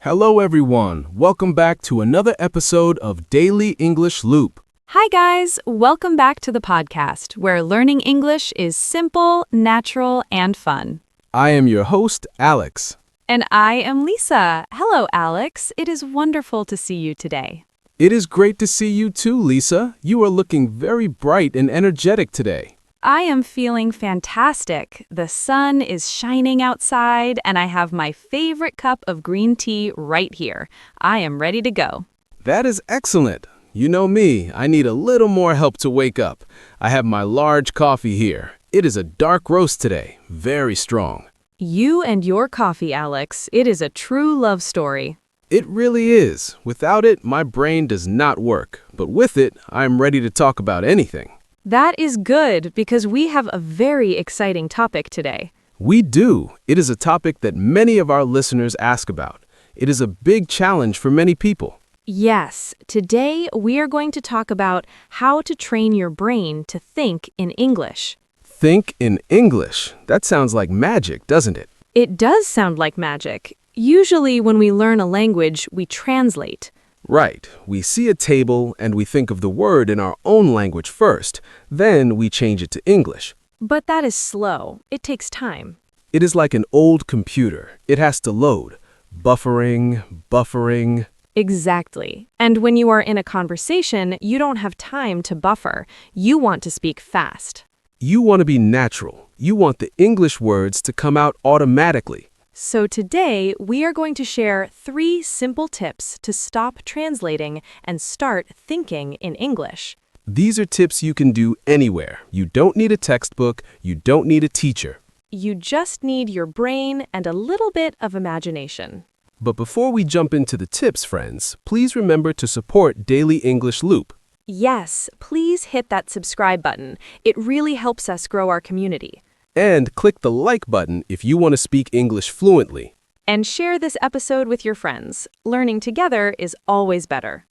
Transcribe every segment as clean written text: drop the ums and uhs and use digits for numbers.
Hello, everyone. Welcome back to another episode of Daily English Loop. Hi, guys. Welcome back to the podcast where learning English is simple, natural, and fun. I am your host, Alex. And I am Lisa. Hello, Alex. It is wonderful to see you today. It is great to see you too, Lisa. You are looking very bright and energetic today. I am feeling fantastic. The sun is shining outside, and I have my favorite cup of green tea right here. I am ready to go. That is excellent. You know me, I need a little more help to wake up. I have my large coffee here. It is a dark roast today, very strong. You and your coffee, Alex. It is a true love story. It really is. Without it, my brain does not work. But with it, I am ready to talk about anything. That is good because we have a very exciting topic today. We do. It is a topic that many of our listeners ask about. It is a big challenge for many people. Yes, today we are going to talk about how to train your brain to think in English. Think in English. That sounds like magic, doesn't it? It does sound like magic. Usually when we learn a language, we translate. Right. We see a table and we think of the word in our own language first. Then we change it to English. But that is slow. It takes time. It is like an old computer. It has to load. Buffering. Exactly. And when you are in a conversation, you don't have time to buffer. You want to speak fast. You want to be natural. You want the English words to come out automatically. So today, we are going to share 3 simple tips to stop translating and start thinking in English. These are tips you can do anywhere. You don't need a textbook. You don't need a teacher. You just need your brain and a little bit of imagination. But before we jump into the tips, friends, please remember to support Daily English Loop. Yes, please hit that subscribe button. It really helps us grow our community. And click the like button if you want to speak English fluently. And share this episode with your friends. Learning together is always better.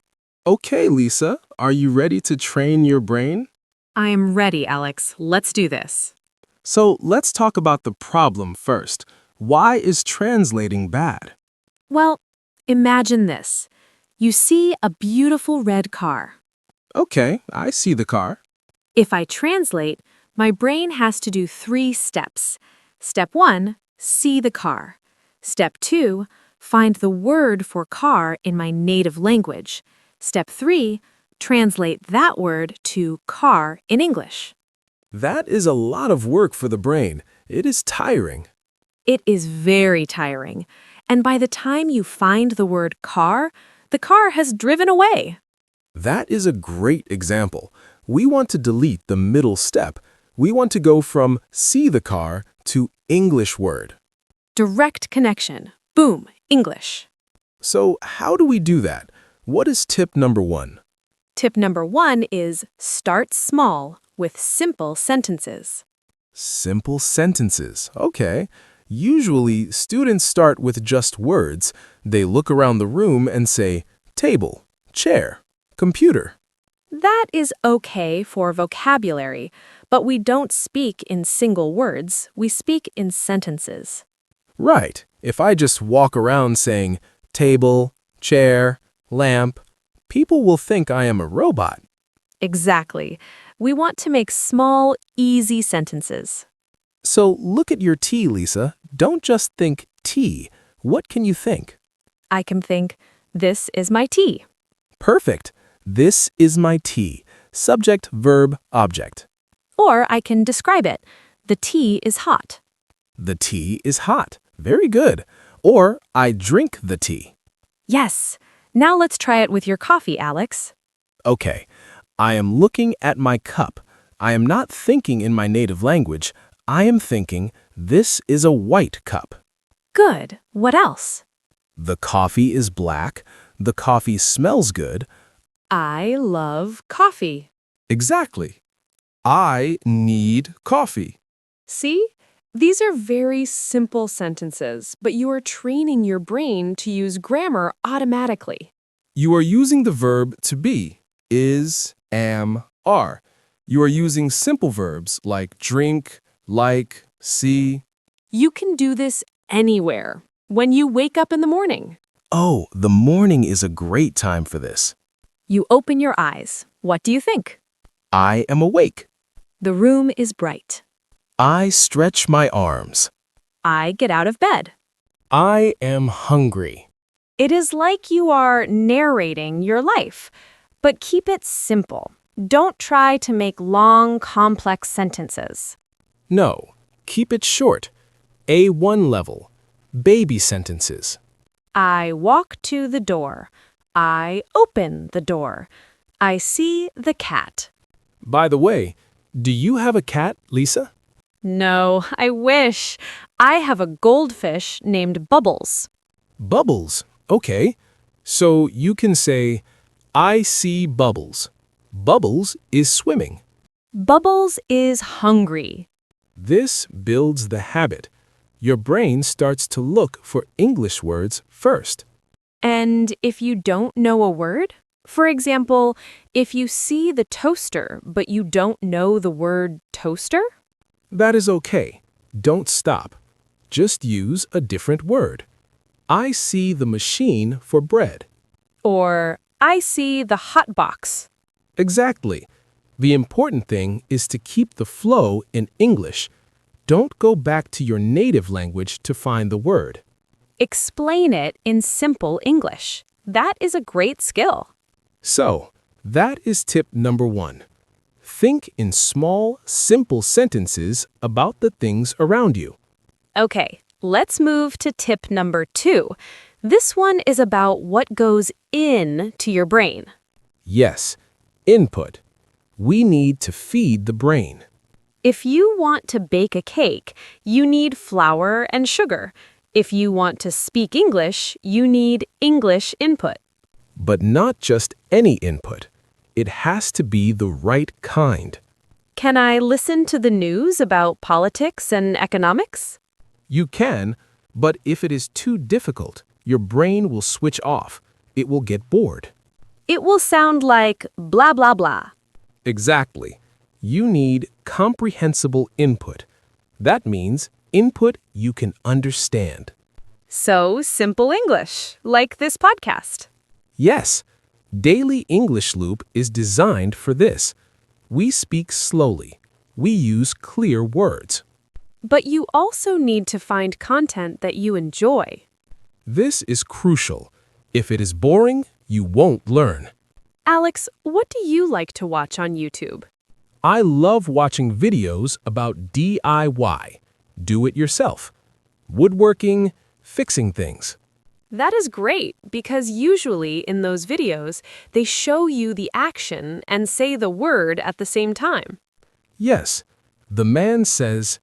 Okay, Lisa, are you ready to train your brain? I am ready, Alex. Let's do this. So let's talk about the problem first. Why is translating bad? Well, imagine this. You see a beautiful red car. Okay, I see the car. If I translate, my brain has to do 3 steps. Step 1, see the car. Step 2, find the word for car in my native language. Step 3, translate that word to car in English. That is a lot of work for the brain. It is tiring. It is very tiring. And by the time you find the word car, the car has driven away. That is a great example. We want to delete the middle step. We want to go from see the car to English word. Direct connection. Boom, English. So how do we do that? What is tip number 1? Tip number 1 is start small with simple sentences. Simple sentences. Okay. Usually, students start with just words. They look around the room and say, table, chair, computer. That is okay for vocabulary, but we don't speak in single words. We speak in sentences. Right. If I just walk around saying table, chair, lamp, people will think I am a robot. Exactly. We want to make small, easy sentences. So look at your tea, Lisa. Don't just think tea. What can you think? I can think, this is my tea. Perfect. This is my tea. Subject, verb, object. Or I can describe it. The tea is hot. The tea is hot. Very good. Or I drink the tea. Yes. Now let's try it with your coffee, Alex. Okay. I am looking at my cup. I am not thinking in my native language. I am thinking, this is a white cup. Good. What else? The coffee is black. The coffee smells good. I love coffee. Exactly. I need coffee. See? These are very simple sentences, but you are training your brain to use grammar automatically. You are using the verb to be, is, am, are. You are using simple verbs like drink, like, see. You can do this anywhere. When you wake up in the morning. Oh, the morning is a great time for this. You open your eyes. What do you think? I am awake. The room is bright. I stretch my arms. I get out of bed. I am hungry. It is like you are narrating your life, but keep it simple. Don't try to make long, complex sentences. No, keep it short. A1 level. Baby sentences. I walk to the door. I open the door. I see the cat. By the way, do you have a cat, Lisa? No, I wish. I have a goldfish named Bubbles. Bubbles. Okay. So you can say, I see Bubbles. Bubbles is swimming. Bubbles is hungry. This builds the habit. Your brain starts to look for English words first. And if you don't know a word, for example, if you see the toaster but you don't know the word toaster, That is okay. Don't stop. Just use a different word. I see the machine for bread. or I see the hot box. Exactly. The important thing is to keep the flow in English. Don't go back to your native language to find the word. Explain it in simple English. That is a great skill. So, that is tip number 1. Think in small, simple sentences about the things around you. Okay, let's move to tip number 2. This one is about what goes in to your brain. Yes, input. We need to feed the brain. If you want to bake a cake, you need flour and sugar. If you want to speak English, you need English input. But not just any input. It has to be the right kind. Can I listen to the news about politics and economics? You can, but if it is too difficult, your brain will switch off. It will get bored. It will sound like blah, blah, blah. Exactly. You need comprehensible input. That means input you can understand. So, simple English, like this podcast. Yes, Daily English Loop is designed for this. We speak slowly. We use clear words. But you also need to find content that you enjoy. This is crucial. If it is boring, you won't learn. Alex, what do you like to watch on YouTube? I love watching videos about DIY, do it yourself, woodworking, fixing things. That is great because usually in those videos, they show you the action and say the word at the same time. Yes, the man says,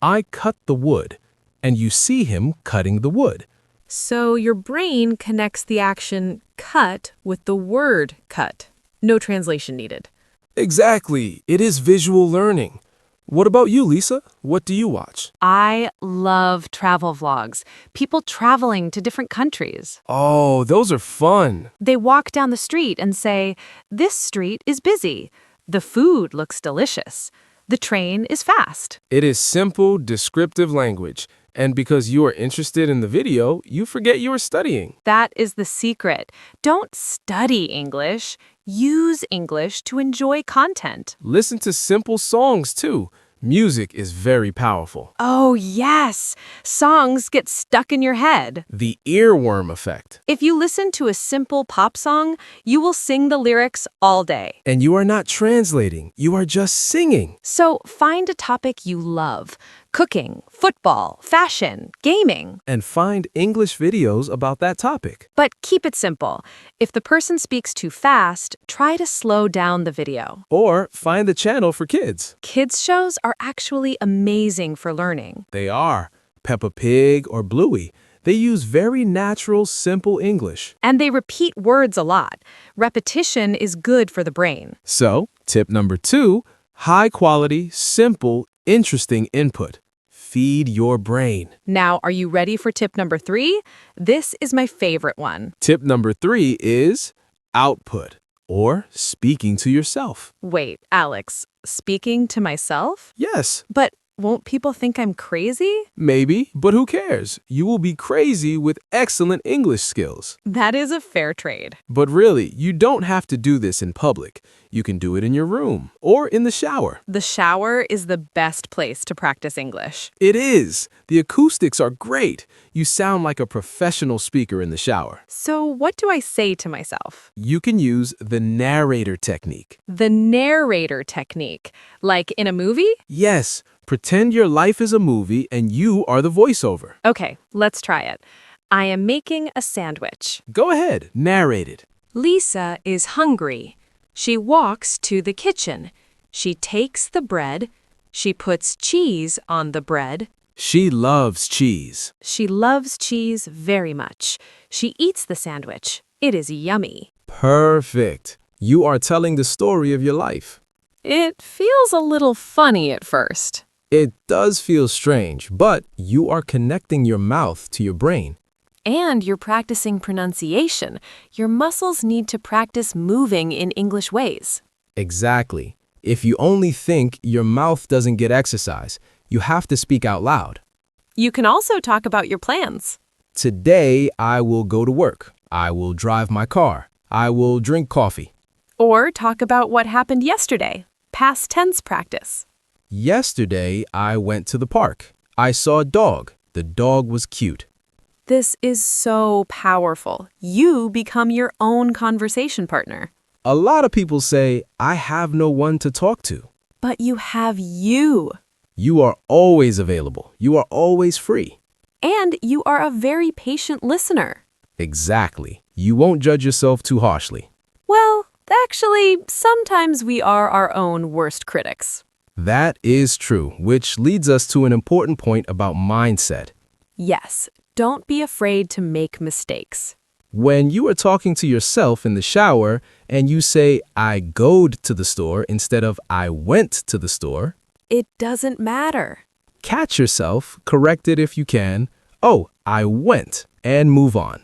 I cut the wood, and you see him cutting the wood. So your brain connects the action cut with the word cut. No translation needed. Exactly, it is visual learning. What about you, Lisa? What do you watch? I love travel vlogs. People traveling to different countries. Oh, those are fun. They walk down the street and say, "This street is busy. The food looks delicious. The train is fast." It is simple, descriptive language. And because you are interested in the video, you forget you are studying. That is the secret. Don't study English. Use English to enjoy content. Listen to simple songs too. Music is very powerful. Oh, yes. Songs get stuck in your head. The earworm effect. If you listen to a simple pop song, you will sing the lyrics all day. And you are not translating, you are just singing. So find a topic you love. Cooking, football, fashion, gaming. And find English videos about that topic. But keep it simple. If the person speaks too fast, try to slow down the video. Or find the channel for kids. Kids' shows are actually amazing for learning. They are. Peppa Pig or Bluey. They use very natural, simple English. And they repeat words a lot. Repetition is good for the brain. So, tip number 2, high quality, simple, interesting input. Feed your brain. Now, are you ready for tip number 3? This is my favorite one. Tip number 3 is output, or speaking to yourself. Wait, Alex, speaking to myself? Yes, But Won't people think I'm crazy? Maybe, but who cares? You will be crazy with excellent English skills. That is a fair trade. But really, you don't have to do this in public. You can do it in your room or in the shower. The shower is the best place to practice English. It is. The acoustics are great. You sound like a professional speaker in the shower. So what do I say to myself? You can use the narrator technique. The narrator technique. Like in a movie? Yes, pretend your life is a movie and you are the voiceover. Okay, let's try it. I am making a sandwich. Go ahead, narrate it. Lisa is hungry. She walks to the kitchen. She takes the bread. She puts cheese on the bread. She loves cheese. She loves cheese very much. She eats the sandwich. It is yummy. Perfect. You are telling the story of your life. It feels a little funny at first. It does feel strange, but you are connecting your mouth to your brain. And you're practicing pronunciation. Your muscles need to practice moving in English ways. Exactly. If you only think, your mouth doesn't get exercise. You have to speak out loud. You can also talk about your plans. Today, I will go to work. I will drive my car. I will drink coffee. Or talk about what happened yesterday. Past tense practice. Yesterday, I went to the park. I saw a dog. The dog was cute. This is so powerful. You become your own conversation partner. A lot of people say, I have no one to talk to. But you have you. You are always available. You are always free. And you are a very patient listener. Exactly. You won't judge yourself too harshly. Well, actually, sometimes we are our own worst critics. That is true, which leads us to an important point about mindset. Yes, don't be afraid to make mistakes. When you are talking to yourself in the shower and you say, I goed to the store instead of I went to the store, It doesn't matter. catch yourself, correct it if you can. Oh, I went, and move on.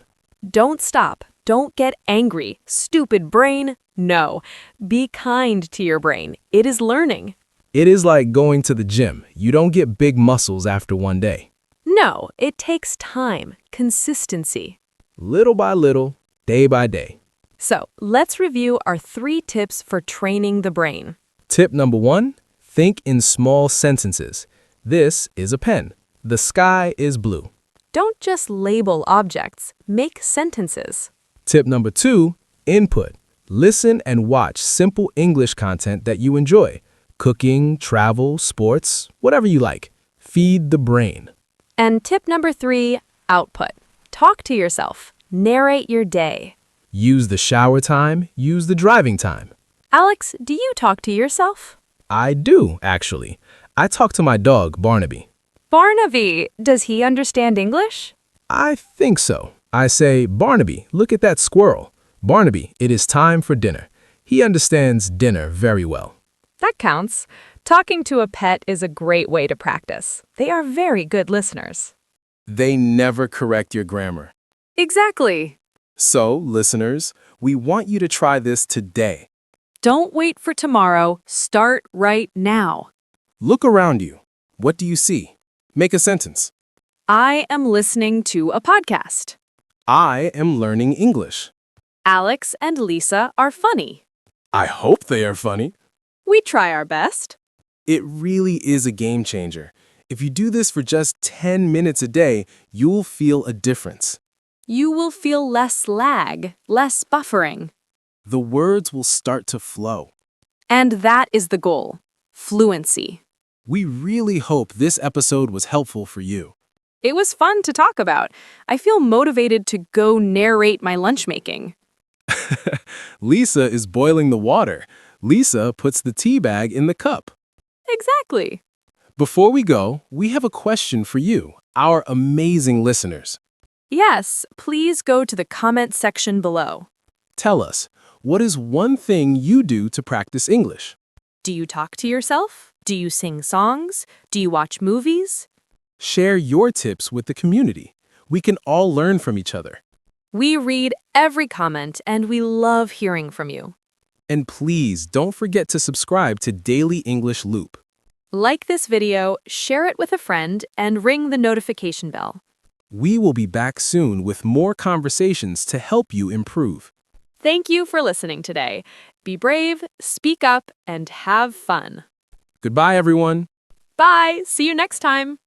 Don't stop. Don't get angry. Stupid brain. No. Be kind to your brain. It is learning. It is like going to the gym. You don't get big muscles after one day. No, it takes time, consistency. Little by little, day by day. So let's review our 3 tips for training the brain. Tip number 1, think in small sentences. This is a pen. The sky is blue. Don't just label objects, make sentences. Tip number 2, input. Listen and watch simple English content that you enjoy. Cooking, travel, sports, whatever you like. Feed the brain. And tip number 3, output. Talk to yourself. Narrate your day. Use the shower time, use the driving time. Alex, do you talk to yourself? I do, actually. I talk to my dog, Barnaby. Barnaby, does he understand English? I think so. I say, Barnaby, look at that squirrel. Barnaby, it is time for dinner. He understands dinner very well. That counts. Talking to a pet is a great way to practice. They are very good listeners. They never correct your grammar. Exactly. So, listeners, we want you to try this today. Don't wait for tomorrow. Start right now. Look around you. What do you see? Make a sentence. I am listening to a podcast. I am learning English. Alex and Lisa are funny. I hope they are funny. We try our best. It really is a game changer. If you do this for just 10 minutes a day, you'll feel a difference. You will feel less lag, less buffering. The words will start to flow. And that is the goal. Fluency. We really hope this episode was helpful for you. It was fun to talk about. I feel motivated to go narrate my lunch making. Lisa is boiling the water. Lisa puts the tea bag in the cup. Exactly. Before we go, we have a question for you, our amazing listeners. Yes, please go to the comment section below. Tell us, what is one thing you do to practice English? Do you talk to yourself? Do you sing songs? Do you watch movies? Share your tips with the community. We can all learn from each other. We read every comment and we love hearing from you. And please don't forget to subscribe to Daily English Loop. Like this video, share it with a friend, and ring the notification bell. We will be back soon with more conversations to help you improve. Thank you for listening today. Be brave, speak up, and have fun. Goodbye, everyone. Bye! See you next time!